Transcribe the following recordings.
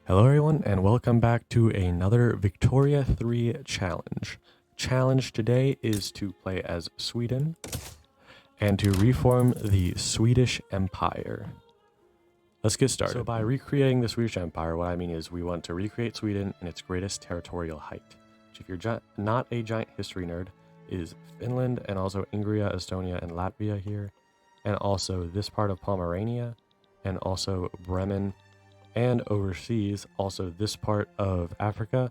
Hello everyone and welcome back to another Victoria 3 challenge. Challenge today is to play as Sweden and to reform the Swedish Empire. Let's get started. So by recreating the Swedish Empire, what I mean is we want to recreate Sweden in its greatest territorial height, which if you're not a giant history nerd, is Finland and also Ingria, Estonia, and Latvia here, and also this part of Pomerania, and also Bremen, and overseas, also this part of Africa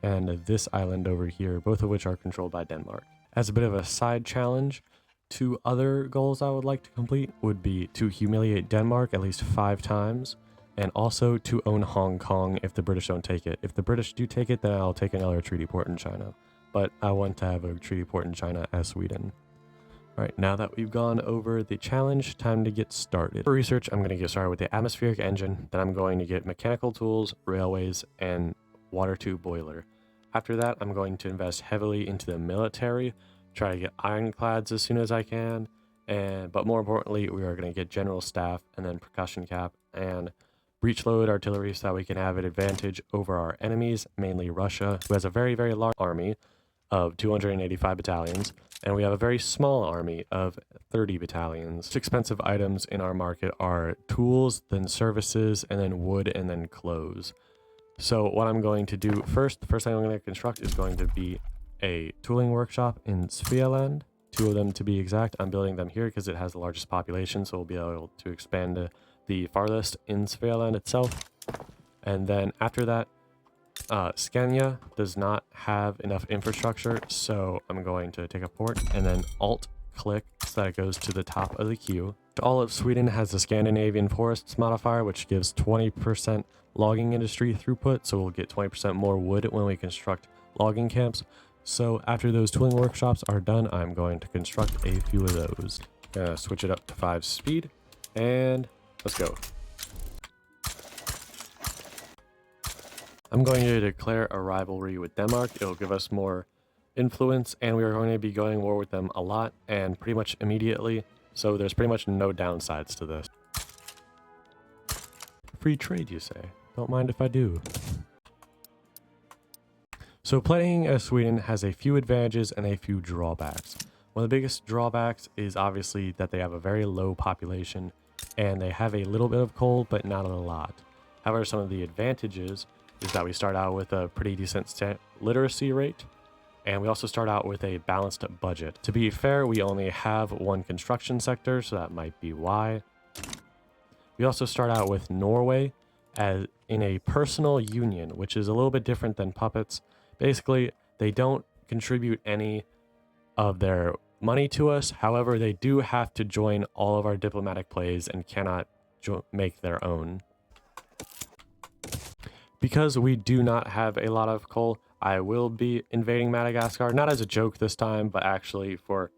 and this island over here, both of which are controlled by Denmark. As a bit of a side challenge, two other goals I would like to complete would be to humiliate Denmark at least 5 times, and also to own Hong Kong if the British don't take it. If the British do take it, then I'll take another treaty port in China. But I want to have a treaty port in China as Sweden. Alright, now that we've gone over the challenge, time to get started. For research, I'm going to get started with the atmospheric engine, then I'm going to get mechanical tools, railways, and water tube boiler. After that, I'm going to invest heavily into the military, try to get ironclads as soon as I can, but more importantly, we are going to get general staff, and then percussion cap, and breech load artillery so that we can have an advantage over our enemies, mainly Russia, who has a very, very large army of 285 battalions, and we have a very small army of 30 battalions. Expensive items in our market are tools, then services, and then wood, and then clothes. So what I'm going to do first, the first thing I'm going to construct is going to be a tooling workshop in Svealand. 2 of them to be exact. I'm building them here because it has the largest population, so we'll be able to expand the farthest in Svealand itself. And then after that, Scania does not have enough infrastructure, so I'm going to take a port and then alt-click so that it goes to the top of the queue. All of Sweden has the Scandinavian forests modifier, which gives 20% logging industry throughput, so we'll get 20% more wood when we construct logging camps. So after those tooling workshops are done, I'm going to construct a few of those. Switch it up to 5 speed, and let's go. I'm going to declare a rivalry with Denmark. It'll give us more influence, and we are going to be going war with them a lot and pretty much immediately, so there's pretty much no downsides to this. Free trade, you say? Don't mind if I do. So playing as Sweden has a few advantages and a few drawbacks. One of the biggest drawbacks is obviously that they have a very low population and they have a little bit of coal, but not a lot. However, some of the advantages is that we start out with a pretty decent literacy rate, and we also start out with a balanced budget. To be fair, we only have 1 construction sector, so that might be why. We also start out with Norway as in a personal union, which is a little bit different than puppets. Basically, they don't contribute any of their money to us. However, they do have to join all of our diplomatic plays and cannot make their own. Because we do not have a lot of coal, I will be invading Madagascar, not as a joke this time, but actually for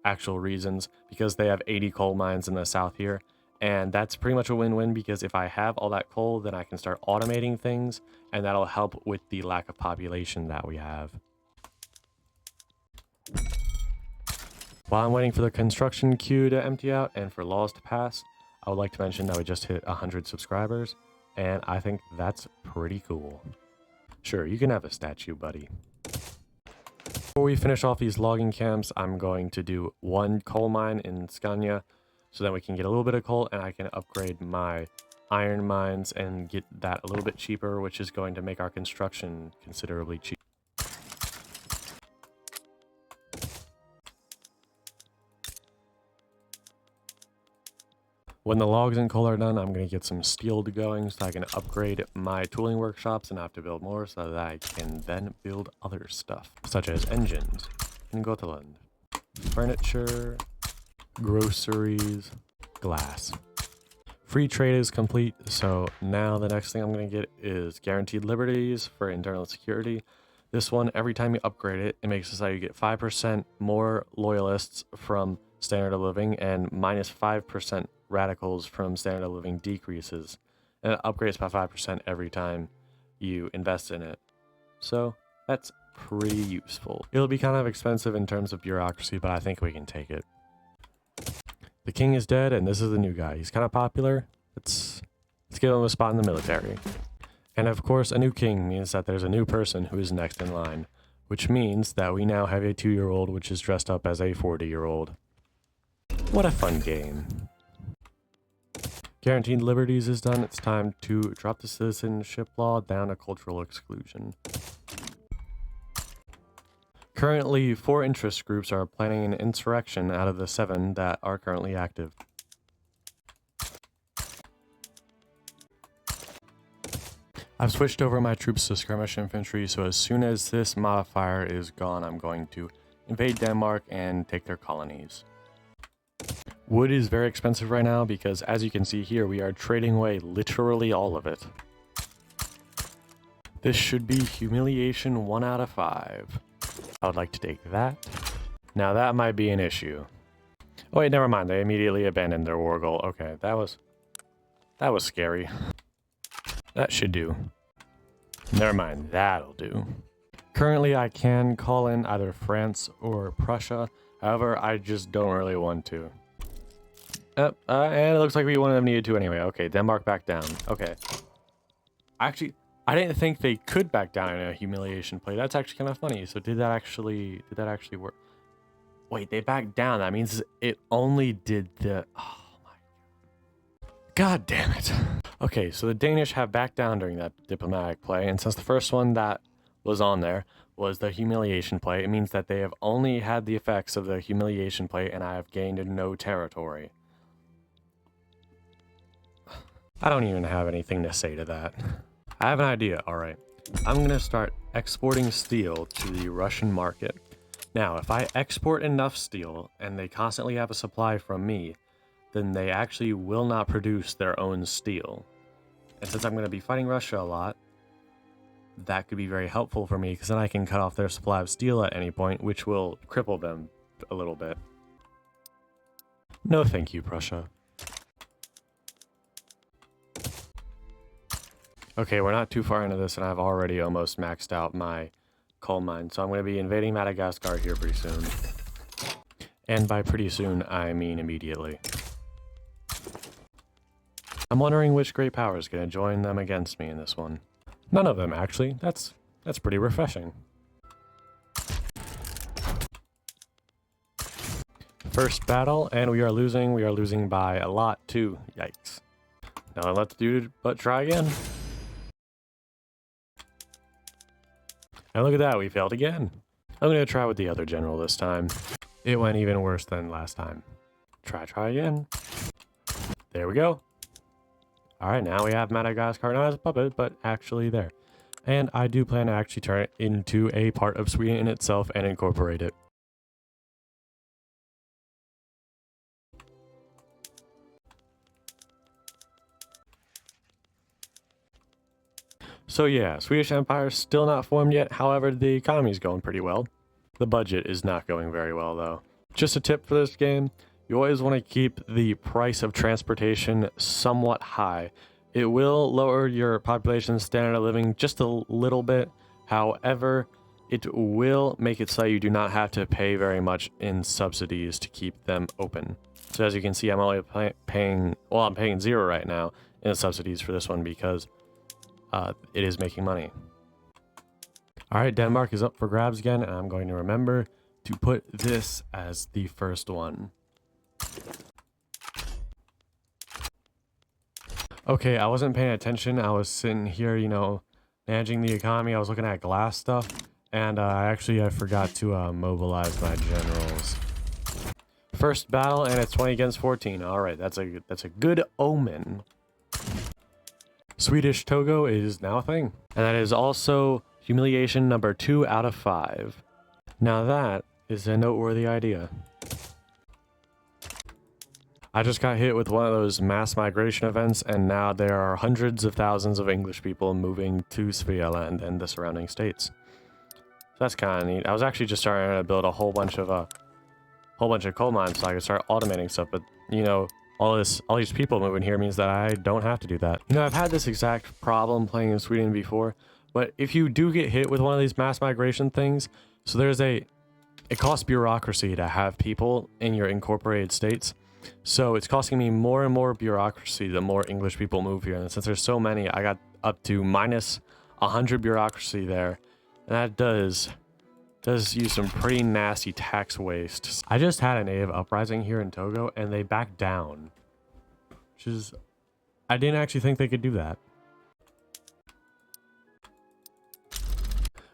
actual reasons, because they have 80 coal mines in the south here, and that's pretty much a win-win, because if I have all that coal, then I can start automating things, and that'll help with the lack of population that we have. While I'm waiting for the construction queue to empty out and for laws to pass, I would like to mention that we just hit 100 subscribers, and I think that's pretty cool. Sure, you can have a statue, buddy. Before we finish off these logging camps, I'm going to do 1 coal mine in Scania, so that we can get a little bit of coal and I can upgrade my iron mines and get that a little bit cheaper, which is going to make our construction considerably cheaper. When the logs and coal are done, I'm going to get some steel going so I can upgrade my tooling workshops and have to build more so that I can then build other stuff, such as engines in Gotland, furniture, groceries, glass. Free trade is complete, so now the next thing I'm going to get is guaranteed liberties for internal security. This one, every time you upgrade it, it makes it so you get 5% more loyalists from standard of living and minus 5% radicals from standard of living decreases, and it upgrades by 5% every time you invest in it. So that's pretty useful. It'll be kind of expensive in terms of bureaucracy, but I think we can take it. The king is dead, and this is the new guy. He's kind of popular. Let's give him a spot in the military. And of course, a new king means that there's a new person who is next in line, which means that we now have a 2-year-old which is dressed up as a 40-year-old. What a fun game. Guaranteed liberties is done. It's time to drop the citizenship law down to cultural exclusion. Currently, 4 interest groups are planning an insurrection out of the 7 that are currently active. I've switched over my troops to skirmish infantry, so as soon as this modifier is gone, I'm going to invade Denmark and take their colonies. Wood is very expensive right now because, as you can see here, we are trading away literally all of it. This should be humiliation 1 out of 5. I would like to take that. Now that might be an issue. Oh wait, never mind. They immediately abandoned their war goal. Okay, that was scary. That should do. Never mind, that'll do. Currently, I can call in either France or Prussia. However, I just don't really want to. And it looks like we one of them needed to anyway. Okay, Denmark back down. Okay. Actually, I didn't think they could back down in a humiliation play. That's actually kind of funny. So did that actually work? Wait, they backed down. That means it only did the... Oh my God damn it. Okay, so the Danish have backed down during that diplomatic play, and since the first one that was on there was the humiliation play, it means that they have only had the effects of the humiliation play, and I have gained no territory. I don't even have anything to say to that. I have an idea, alright. I'm going to start exporting steel to the Russian market. Now, if I export enough steel, and they constantly have a supply from me, then they actually will not produce their own steel. And since I'm going to be fighting Russia a lot, that could be very helpful for me, because then I can cut off their supply of steel at any point, which will cripple them a little bit. No thank you, Prussia. Okay, we're not too far into this, and I've already almost maxed out my coal mine, so I'm going to be invading Madagascar here pretty soon. And by pretty soon, I mean immediately. I'm wondering which great power is going to join them against me in this one. None of them, actually. That's pretty refreshing. First battle, and we are losing. We are losing by a lot, too. Yikes. Now let's do but try again. And look at that, we failed again. I'm going to try with the other general this time. It went even worse than last time. Try again. There we go. Alright, now we have Madagascar, not as a puppet, but actually there. And I do plan to actually turn it into a part of Sweden in itself and incorporate it. So yeah, Swedish Empire is still not formed yet, however the economy is going pretty well. The budget is not going very well though. Just a tip for this game, you always want to keep the price of transportation somewhat high. It will lower your population standard of living just a little bit, however, it will make it so you do not have to pay very much in subsidies to keep them open. So as you can see, I'm only paying 0 right now in subsidies for this one because it is making money. Alright, Denmark is up for grabs again, and I'm going to remember to put this as the first one. Okay, I wasn't paying attention. I was sitting here, you know, managing the economy. I was looking at glass stuff, and I forgot to mobilize my generals. First battle, and it's 20 against 14. Alright, that's a good omen. Swedish Togo is now a thing. And that is also humiliation number 2 out of 5. Now that is a noteworthy idea. I just got hit with one of those mass migration events, and now there are hundreds of thousands of English people moving to Svealand and the surrounding states. So that's kind of neat. I was actually just starting to build a whole bunch of coal mines so I could start automating stuff, but you know, all these people moving here means that I don't have to do that. You know, I've had this exact problem playing in Sweden before, but if you do get hit with one of these mass migration things, so it costs bureaucracy to have people in your incorporated states. So it's costing me more and more bureaucracy the more English people move here, and since there's so many, I up to minus 100 bureaucracy there. And that does use some pretty nasty tax waste. I just had a native uprising here in Togo and they backed down. Which is, I didn't actually think they could do that.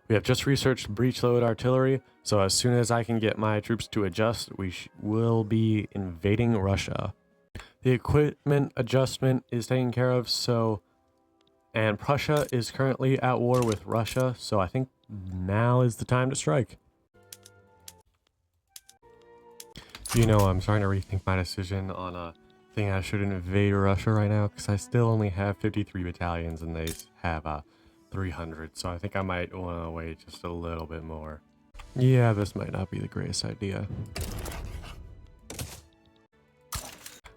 We have just researched breech-load artillery, so as soon as I can get my troops to adjust, we will be invading Russia. The equipment adjustment is taken care of, and Prussia is currently at war with Russia, so I think now is the time to strike. You know, I'm starting to rethink my decision on a thing I should invade Russia right now, because I still only have 53 battalions and they have 300, so I think I might want to wait just a little bit more. Yeah, this might not be the greatest idea.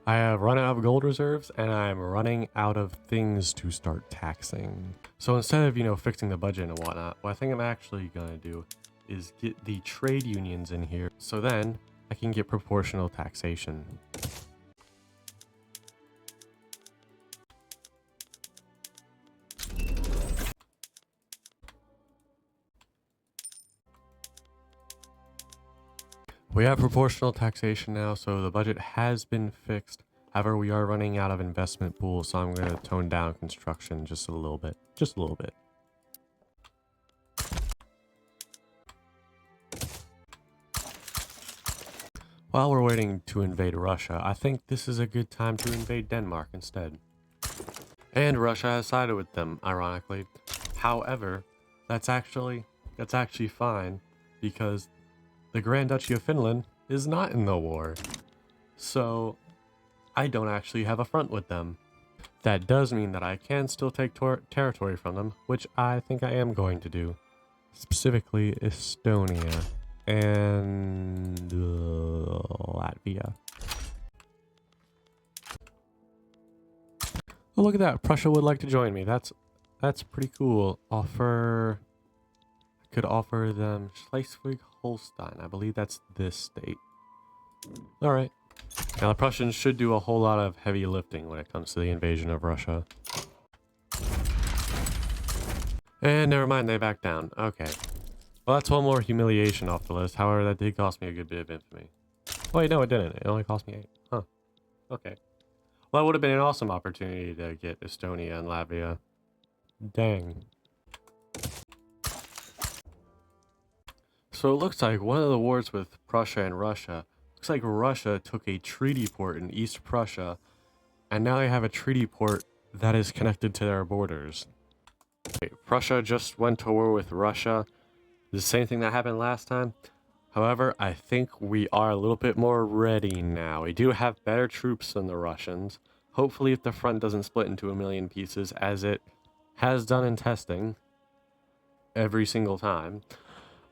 I have run out of gold reserves and I'm running out of things to start taxing. So instead of, you know, fixing the budget and whatnot, what I think I'm actually gonna do is get the trade unions in here, so then I can get proportional taxation. We have proportional taxation now, so the budget has been fixed. However, we are running out of investment pools, so I'm going to tone down construction just a little bit. Just a little bit. While we're waiting to invade Russia, I think this is a good time to invade Denmark instead. And Russia has sided with them, ironically. However, that's actually fine, because the Grand Duchy of Finland is not in the war, so I don't actually have a front with them. That does mean that I can still take territory from them, which I think I am going to do. Specifically, Estonia and Latvia. Oh, look at that! Prussia would like to join me. That's pretty cool. Could offer them Schleswig-Holstein. I believe that's this state. Alright. Now the Prussians should do a whole lot of heavy lifting when it comes to the invasion of Russia. And never mind, they backed down. Okay. Well, that's one more humiliation off the list. However, that did cost me a good bit of infamy. Wait, no it didn't. It only cost me 8. Huh. Okay. Well, that would have been an awesome opportunity to get Estonia and Latvia. Dang. So it looks like one of the wars with Prussia and Russia, looks like Russia took a treaty port in East Prussia, and now they have a treaty port that is connected to their borders. Okay, Prussia just went to war with Russia, the same thing that happened last time. However, I think we are a little bit more ready now. We do have better troops than the Russians. Hopefully if the front doesn't split into a million pieces, as it has done in testing every single time.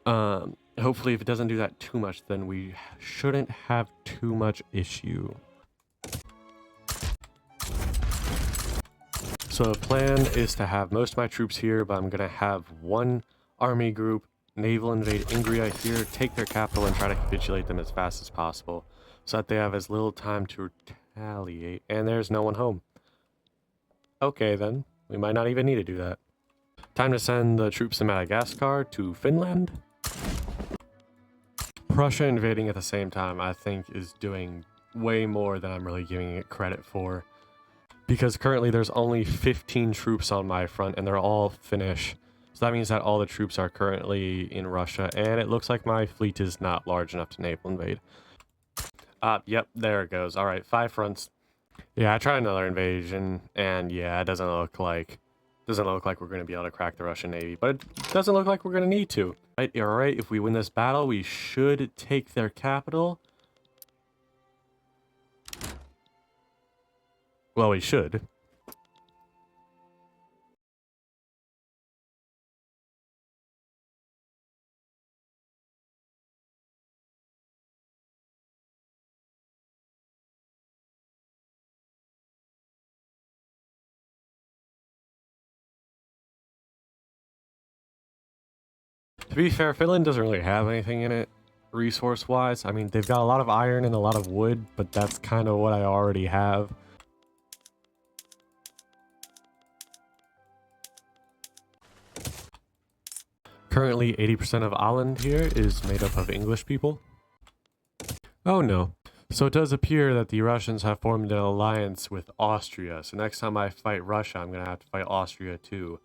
Hopefully if it doesn't do that too much, then we shouldn't have too much issue. So the plan is to have most of my troops here, but I'm going to have one army group naval invade Ingria here, take their capital, and try to capitulate them as fast as possible, so that they have as little time to retaliate. And there's no one home. Okay then, we might not even need to do that. Time to send the troops to Madagascar, to Finland. Prussia invading at the same time, I think, is doing way more than I'm really giving it credit for. Because currently there's only 15 troops on my front, and they're all Finnish. So that means that all the troops are currently in Russia, and it looks like my fleet is not large enough to naval invade. Yep, there it goes. Alright, 5 fronts. Yeah, I tried another invasion, and yeah, it doesn't look like we're going to be able to crack the Russian Navy, but it doesn't look like we're going to need to. Alright, if we win this battle, we should take their capital. Well, we should. To be fair, Finland doesn't really have anything in it, resource-wise. I mean, they've got a lot of iron and a lot of wood, but that's kind of what I already have. Currently, 80% of Åland here is made up of English people. Oh no. So it does appear that the Russians have formed an alliance with Austria. So next time I fight Russia, I'm gonna have to fight Austria too.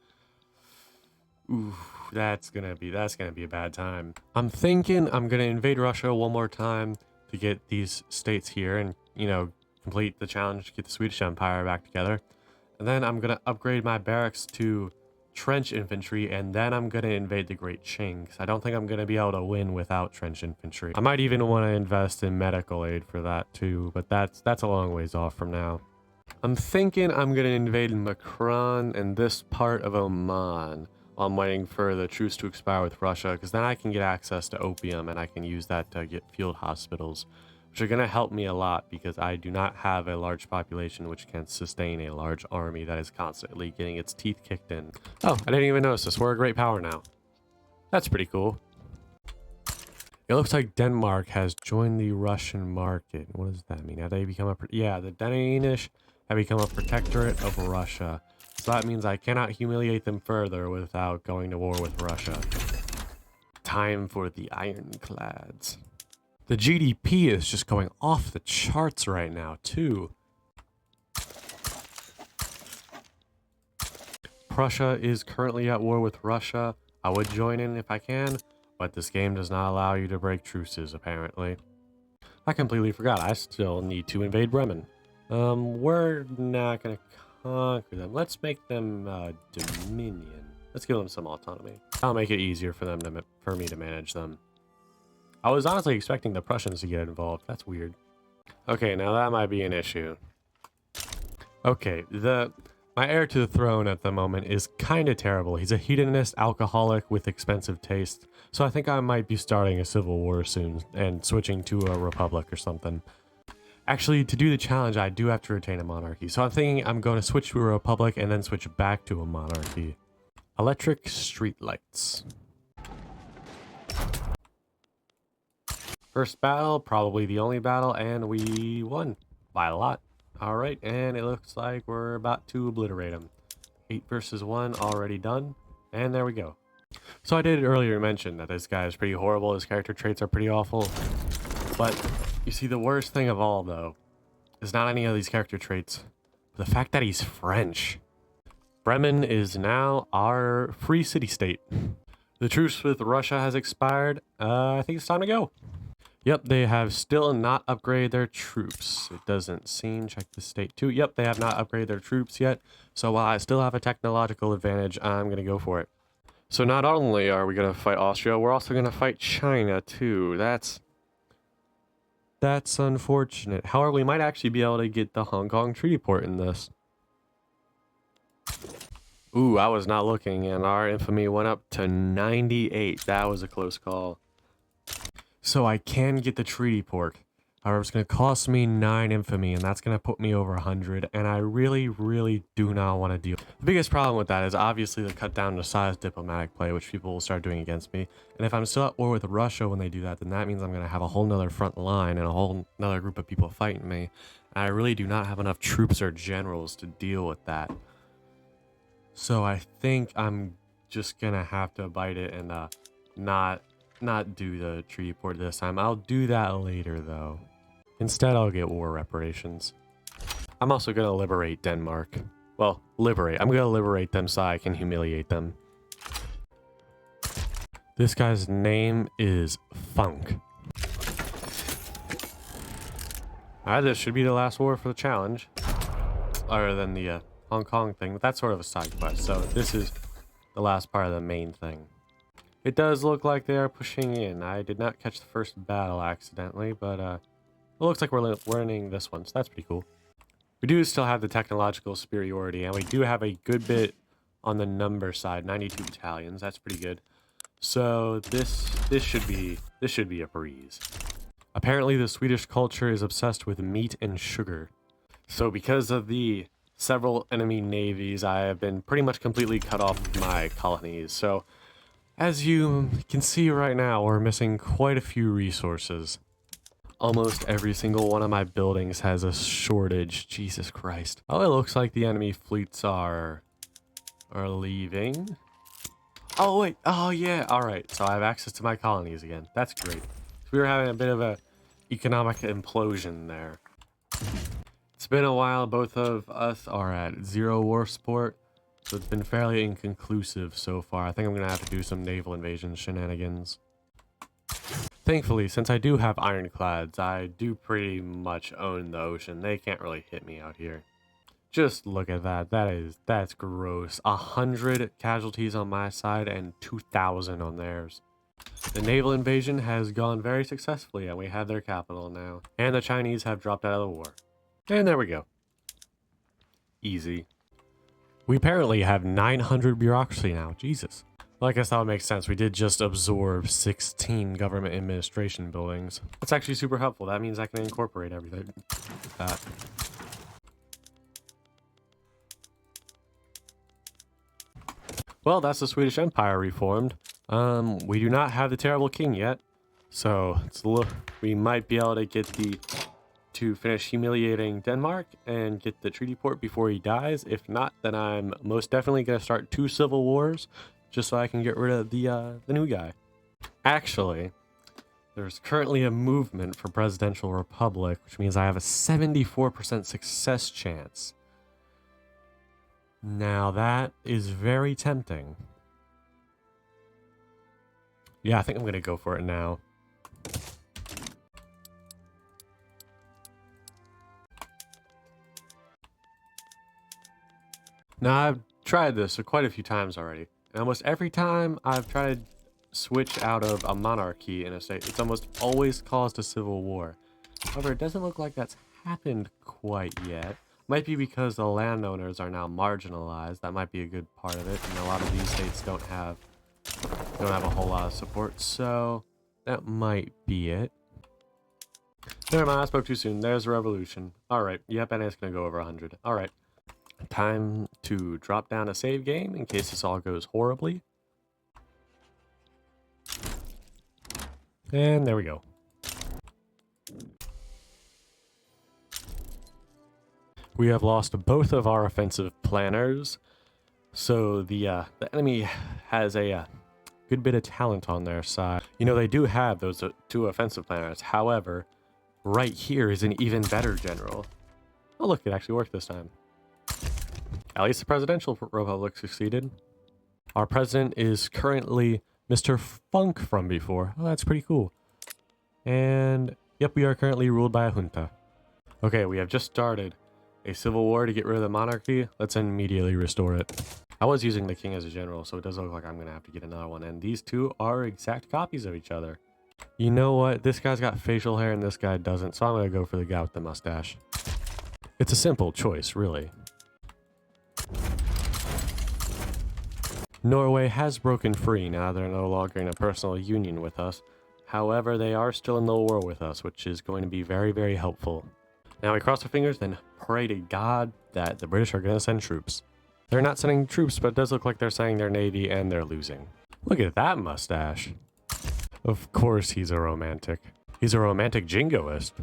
Ooh, that's gonna be a bad time. I'm thinking I'm gonna invade Russia one more time to get these states here and, you know, complete the challenge, get the Swedish Empire back together. And then I'm gonna upgrade my barracks to trench infantry, and then I'm gonna invade the Great Qing, because I don't think I'm gonna be able to win without trench infantry. I might even want to invest in medical aid for that too, but that's a long ways off from now. I'm thinking I'm gonna invade Macron and this part of Oman while I'm waiting for the truce to expire with Russia, because then I can get access to opium and I can use that to get field hospitals, which are going to help me a lot because I do not have a large population which can sustain a large army that is constantly getting its teeth kicked in. Oh, I didn't even notice this. We're a great power now. That's pretty cool. It looks like Denmark has joined the Russian market. What does that mean? Have they become yeah, the Danish have become a protectorate of Russia. So that means I cannot humiliate them further without going to war with Russia. Time for the ironclads. The GDP is just going off the charts right now, too. Prussia is currently at war with Russia. I would join in if I can, but this game does not allow you to break truces, apparently. I completely forgot. I still need to invade Bremen. We're not going to conquer them. Let's make them Dominion. Let's give them some autonomy. That'll make it easier for them for me to manage them. I was honestly expecting the Prussians to get involved. That's weird. Okay, now that might be an issue. Okay, my heir to the throne at the moment is kind of terrible. He's a hedonist alcoholic with expensive taste. So I think I might be starting a civil war soon and switching to a republic or something. Actually, to do the challenge, I do have to retain a monarchy. So I'm thinking I'm going to switch to a republic and then switch back to a monarchy. Electric streetlights. First battle, probably the only battle, and we won by a lot. All right, and it looks like we're about to obliterate them. 8 versus 1 already done, and there we go. So I did earlier mention that this guy is pretty horrible. His character traits are pretty awful. But you see, the worst thing of all, though, is not any of these character traits, but the fact that he's French. Bremen is now our free city-state. The truce with Russia has expired. I think it's time to go. Yep, they have still not upgraded their troops. It doesn't seem. Check the state too. Yep, they have not upgraded their troops yet. So while I still have a technological advantage, I'm going to go for it. So not only are we going to fight Austria, we're also going to fight China too. That's unfortunate. However, we might actually be able to get the Hong Kong treaty port in this. Ooh, I was not looking, and our infamy went up to 98. That was a close call. So I can get the treaty port. However, it's going to cost me 9 infamy, and that's going to put me over 100, and I really, really do not want to deal. The biggest problem with that is obviously the cut down to size diplomatic play, which people will start doing against me. And if I'm still at war with Russia when they do that, then that means I'm going to have a whole nother front line and a whole nother group of people fighting me. And I really do not have enough troops or generals to deal with that. So I think I'm just going to have to bite it and not do the treaty port this time. I'll do that later, though. Instead, I'll get war reparations. I'm also going to liberate Denmark. Well, liberate. I'm going to liberate them so I can humiliate them. This guy's name is Funk. Alright, this should be the last war for the challenge. Other than the Hong Kong thing, but that's sort of a side quest. So this is the last part of the main thing. It does look like they are pushing in. I did not catch the first battle accidentally, but it looks like we're winning this one, so that's pretty cool. We do still have the technological superiority, and we do have a good bit on the number side, 92 battalions. That's pretty good. So this should be a breeze. Apparently, the Swedish culture is obsessed with meat and sugar. So because of the several enemy navies, I have been pretty much completely cut off my colonies. So as you can see right now, we're missing quite a few resources. Almost every single one of my buildings has a shortage. Jesus Christ. Oh, it looks like the enemy fleets are leaving. Oh, wait. Oh, yeah. All right. So I have access to my colonies again. That's great. We were having a bit of a economic implosion there. It's been a while. Both of us are at 0 war support, so it's been fairly inconclusive so far. I think I'm going to have to do some naval invasion shenanigans. Thankfully, since I do have ironclads, I do pretty much own the ocean. They can't really hit me out here. Just look at that. That's gross. 100 casualties on my side and 2,000 on theirs. The naval invasion has gone very successfully, and we have their capital now. And the Chinese have dropped out of the war. And there we go. Easy. We apparently have 900 bureaucracy now. Jesus. Well, I guess that would make sense. We did just absorb 16 government administration buildings. That's actually super helpful. That means I can incorporate everything. Well, that's the Swedish Empire reformed. We do not have the terrible king yet, so we might be able to get to finish humiliating Denmark and get the treaty port before he dies. If not, then I'm most definitely going to start 2 civil wars just so I can get rid of the new guy. Actually, there's currently a movement for presidential republic, which means I have a 74% success chance. Now that is very tempting. Yeah, I think I'm going to go for it now. Now, I've tried this quite a few times already. And almost every time I've tried to switch out of a monarchy in a state, it's almost always caused a civil war. However, it doesn't look like that's happened quite yet. Might be because the landowners are now marginalized. That might be a good part of it. And a lot of these states don't have a whole lot of support. So that might be it. Never mind, I spoke too soon. There's a revolution. Alright, yep, and it's going to go over 100. Alright. Time to drop down a save game in case this all goes horribly. And there we go. We have lost both of our offensive planners, so the enemy has a good bit of talent on their side. You know, they do have those 2 offensive planners. However, right here is an even better general. Oh look, it actually worked this time. At least the presidential republic succeeded. Our president is currently Mr. Funk from before. Oh, that's pretty cool. And yep, we are currently ruled by a junta. Okay, we have just started a civil war to get rid of the monarchy. Let's immediately restore it. I was using the king as a general, so it does look like I'm going to have to get another one. And these 2 are exact copies of each other. You know what? This guy's got facial hair and this guy doesn't, so I'm going to go for the guy with the mustache. It's a simple choice, really. Norway has broken free now. They're no longer in a personal union with us. However, they are still in the war with us, which is going to be very, very helpful. Now we cross our fingers, then pray to God that the British are going to send troops. They're not sending troops, but it does look like they're sending their navy and they're losing. Look at that mustache. Of course he's a romantic. He's a romantic jingoist.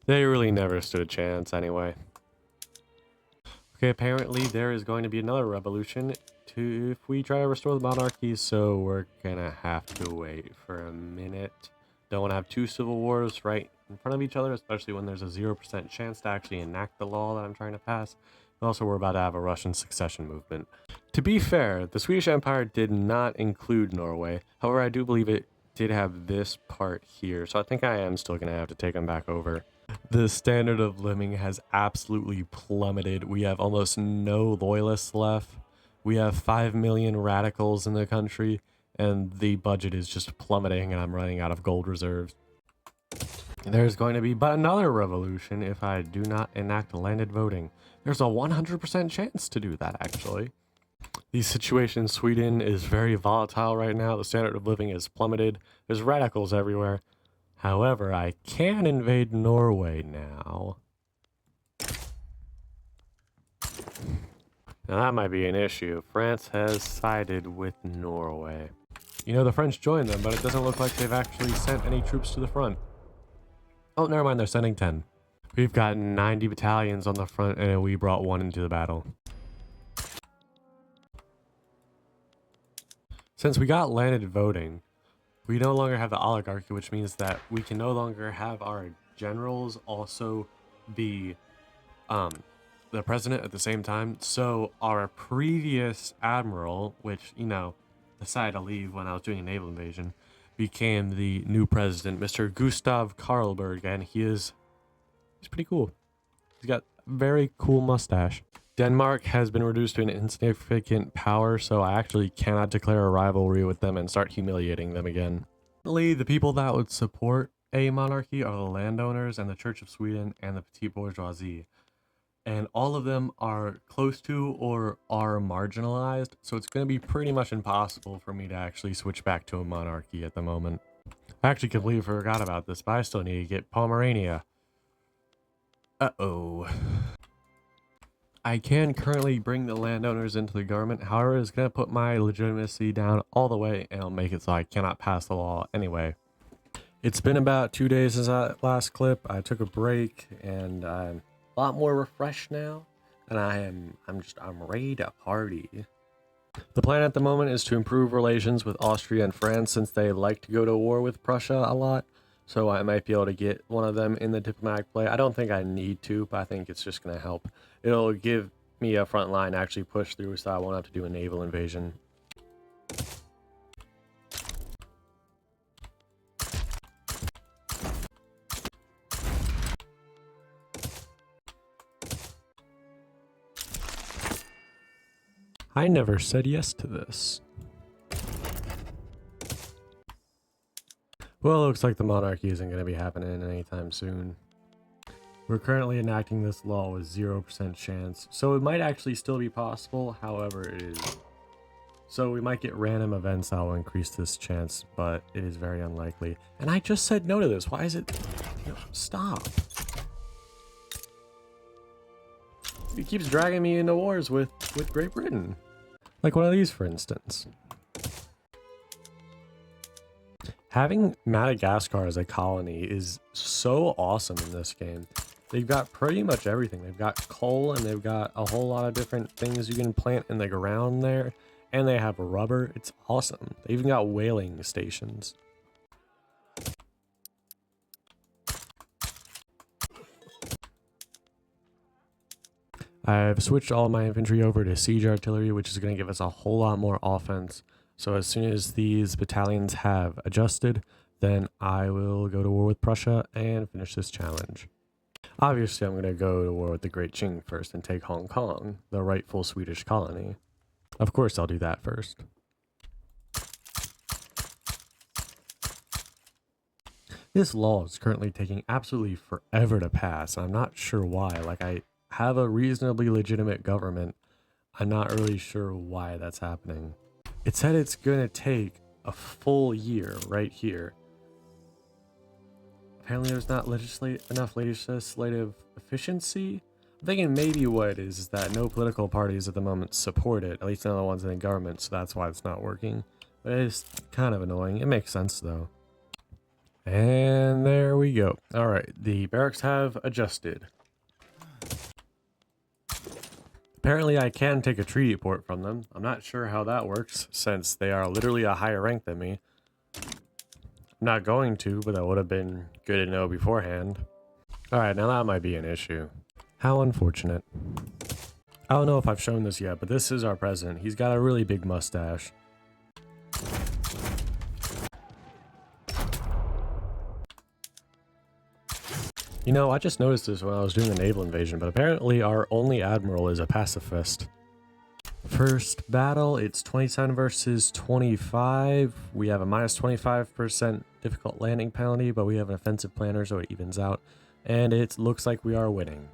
They really never stood a chance anyway. Okay, apparently there is going to be another revolution if we try to restore the monarchy, so we're gonna have to wait for a minute. Don't want to have 2 civil wars right in front of each other, especially when there's a 0% chance to actually enact the law that I'm trying to pass. And also, we're about to have a Russian succession movement. To be fair, the Swedish Empire did not include Norway. However, I do believe it did have this part here, so I think I am still going to have to take them back over. The standard of living has absolutely plummeted. We have almost no loyalists left. We have 5 million radicals in the country, and the budget is just plummeting, and I'm running out of gold reserves. There's going to be but another revolution if I do not enact landed voting. There's a 100% chance to do that, actually. The situation in Sweden is very volatile right now. The standard of living is plummeted. There's radicals everywhere. However, I can invade Norway now. Now that might be an issue. France has sided with Norway. You know, the French joined them, but it doesn't look like they've actually sent any troops to the front. Oh, never mind, they're sending 10. We've got 90 battalions on the front, and we brought 1 into the battle. Since we got landed voting, we no longer have the oligarchy, which means that we can no longer have our generals also be the president at the same time. So our previous admiral, which, you know, decided to leave when I was doing a naval invasion, became the new president, Mr. Gustav Karlberg, and he's pretty cool. He's got a very cool mustache. Denmark has been reduced to an insignificant power, so I actually cannot declare a rivalry with them and start humiliating them again. The people that would support a monarchy are the landowners and the Church of Sweden and the petite bourgeoisie. And all of them are close to or are marginalized, so it's going to be pretty much impossible for me to actually switch back to a monarchy at the moment. I actually completely forgot about this, but I still need to get Pomerania. Uh-oh. I can currently bring the landowners into the government, however, it's going to put my legitimacy down all the way, and it'll make it so I cannot pass the law anyway. It's been about 2 days since that last clip. I took a break, and I'm a lot more refreshed now, and I'm ready to party. The plan at the moment is to improve relations with Austria and France, since they like to go to war with Prussia a lot. So I might be able to get one of them in the diplomatic play. I don't think I need to, but I think it's just going to help. It'll give me a front line to actually push through, so I won't have to do a naval invasion. I never said yes to this. Well, it looks like the monarchy isn't going to be happening anytime soon. We're currently enacting this law with 0% chance, so it might actually still be possible, however it is. So we might get random events that will increase this chance, but it is very unlikely. And I just said no to this, why is it... No, stop. It keeps dragging me into wars with Great Britain. Like one of these, for instance. Having Madagascar as a colony is so awesome in this game. They've got pretty much everything. They've got coal, and they've got a whole lot of different things you can plant in the ground there. And they have rubber. It's awesome. They even got whaling stations. I've switched all my infantry over to siege artillery, which is going to give us a whole lot more offense. So as soon as these battalions have adjusted, then I will go to war with Prussia and finish this challenge. Obviously, I'm going to go to war with the Great Qing first and take Hong Kong, the rightful Swedish colony. Of course, I'll do that first. This law is currently taking absolutely forever to pass. I'm not sure why. Like, I have a reasonably legitimate government. I'm not really sure why that's happening. It said it's going to take a full year right here. Apparently there's not enough legislative efficiency. I'm thinking maybe what it is that no political parties at the moment support it, at least none of the ones in the government, so that's why it's not working. But it's kind of annoying. It makes sense though. And there we go. Alright, the barracks have adjusted. Apparently I can take a treaty port from them. I'm not sure how that works, since they are literally a higher rank than me. I'm not going to, but that would have been good to know beforehand. Alright, now that might be an issue. How unfortunate. I don't know if I've shown this yet, but this is our president. He's got a really big mustache. You know, I just noticed this when I was doing the naval invasion, but apparently our only admiral is a pacifist. First battle, it's 27 versus 25. We have a minus 25% difficult landing penalty, but we have an offensive planner, so it evens out. And it looks like we are winning.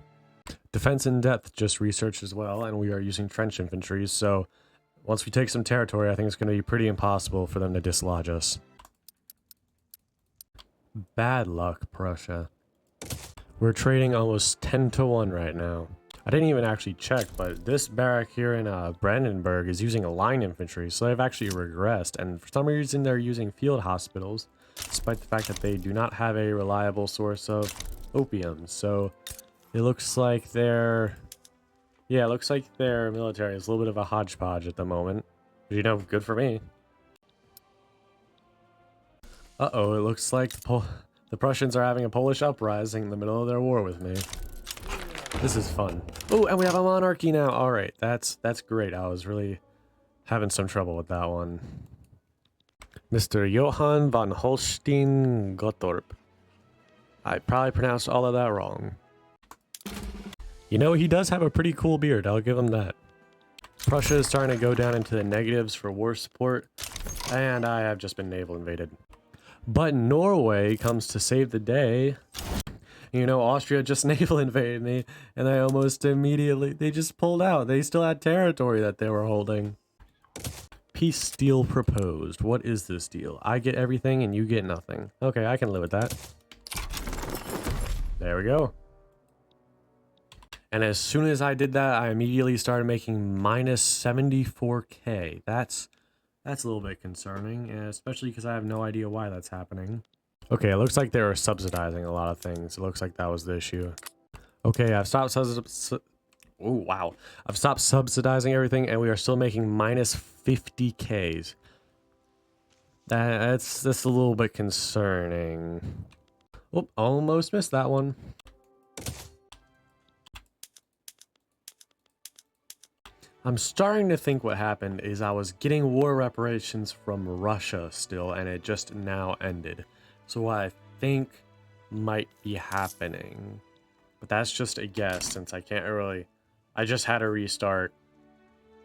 Defense in depth just researched as well, and we are using trench infantry, so once we take some territory, I think it's going to be pretty impossible for them to dislodge us. Bad luck, Prussia. We're trading almost 10 to 1 right now. I didn't even actually check, but this barrack here in Brandenburg is using a line infantry, so they've actually regressed, and for some reason they're using field hospitals, despite the fact that they do not have a reliable source of opium. So it looks like their military is a little bit of a hodgepodge at the moment. But, you know, good for me. Uh-oh, it looks like the Prussians are having a Polish uprising in the middle of their war with me. This is fun. Oh, and we have a monarchy now. All right, that's great. I was really having some trouble with that one. Mr. Johann von Holstein-Gottorp. I probably pronounced all of that wrong. You know, he does have a pretty cool beard. I'll give him that. Prussia is starting to go down into the negatives for war support, and I have just been naval invaded. But Norway comes to save the day. You know, Austria just naval invaded me, and I almost immediately, they just pulled out. They still had territory that they were holding. Peace deal proposed. What is this deal? I get everything and you get nothing. Okay, I can live with that. There we go. And as soon as I did that, I immediately started making minus 74k. That's a little bit concerning, especially because I have no idea why that's happening. Okay, it looks like they were subsidizing a lot of things. It looks like that was the issue. Okay, I've stopped I've stopped subsidizing everything, and we are still making minus 50k's. That's a little bit concerning. Oh, almost missed that one. I'm starting to think what happened is I was getting war reparations from Russia still, and it just now ended. So what I think might be happening, but that's just a guess since I can't really, I just had a restart,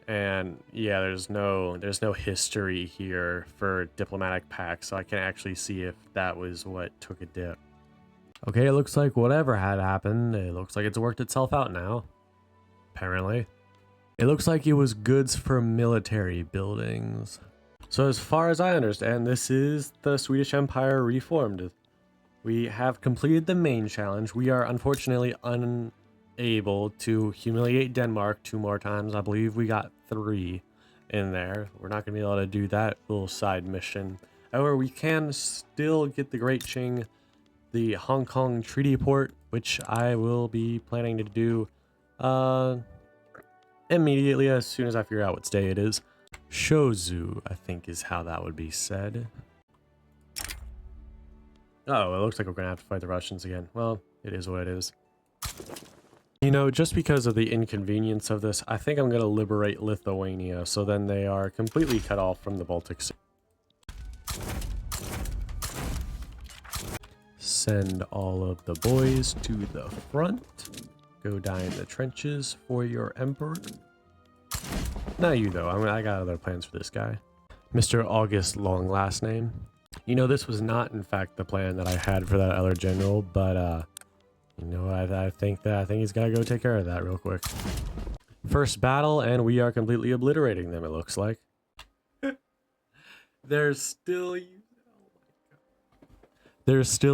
and yeah, there's no history here for diplomatic pacts, so I can't actually see if that was what took a dip. Okay, it looks like whatever had happened, it looks like it's worked itself out now, apparently. It looks like it was goods for military buildings. So as far as I understand, this is the Swedish Empire reformed. We have completed the main challenge. We are unfortunately unable to humiliate Denmark 2 more times. I believe we got 3 in there. We're not going to be able to do that little side mission. However, we can still get the Great Qing, the Hong Kong Treaty Port, which I will be planning to do immediately as soon as I figure out what day it is. Shozu, I think is how that would be said. Oh, it looks like we're gonna have to fight the Russians again. Well, it is what it is. You know, just because of the inconvenience of this, I think I'm gonna liberate Lithuania, so then they are completely cut off from the Baltic Sea. Send all of the boys to the front. Go die in the trenches for your emperor. Not you, though. I got other plans for this guy. Mr. August Long last name. You know, this was not, in fact, the plan that I had for that other general, but, you know, I think he's got to go take care of that real quick. First battle, and we are completely obliterating them, it looks like. They're still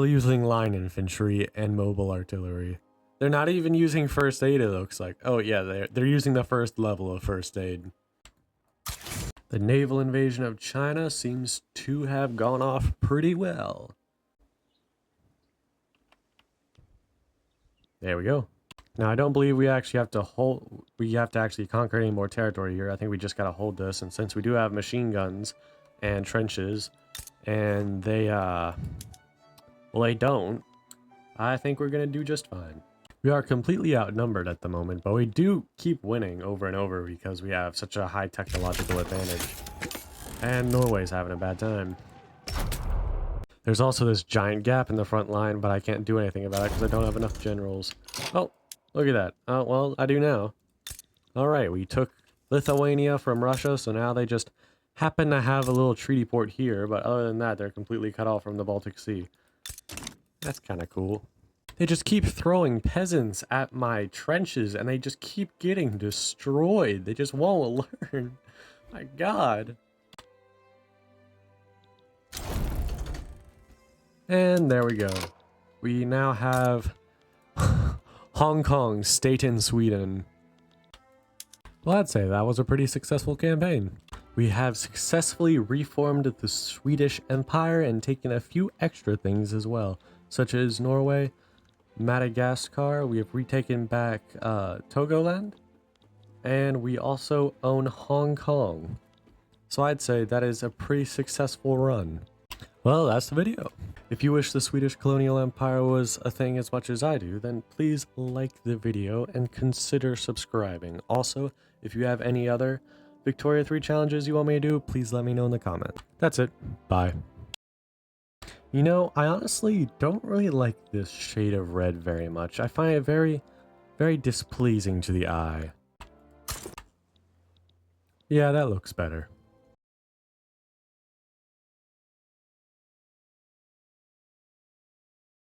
using line infantry and mobile artillery. They're not even using first aid, it looks like. Oh yeah, they're using the first level of first aid. The naval invasion of China seems to have gone off pretty well. There we go. Now I don't believe we actually have to actually conquer any more territory here. I think we just gotta hold this, and since we do have machine guns and trenches, and they don't, I think we're gonna do just fine. We are completely outnumbered at the moment, but we do keep winning over and over because we have such a high technological advantage. And Norway's having a bad time. There's also this giant gap in the front line, but I can't do anything about it because I don't have enough generals. Oh, look at that. Oh, well, I do now. Alright, we took Lithuania from Russia, so now they just happen to have a little treaty port here, but other than that, they're completely cut off from the Baltic Sea. That's kind of cool. They just keep throwing peasants at my trenches, and they just keep getting destroyed. They just won't learn. My God. And there we go. We now have Hong Kong, state in Sweden. Well, I'd say that was a pretty successful campaign. We have successfully reformed the Swedish Empire and taken a few extra things as well, such as Norway, Madagascar. We have retaken back Togoland, and we also own Hong Kong. So I'd say that is a pretty successful run. Well, that's the video. If you wish the Swedish colonial empire was a thing as much as I do, then please like the video and consider subscribing. Also, if you have any other Victoria 3 challenges you want me to do, please let me know in the comment. That's it. Bye. You know, I honestly don't really like this shade of red very much. I find it very, very displeasing to the eye. Yeah, that looks better.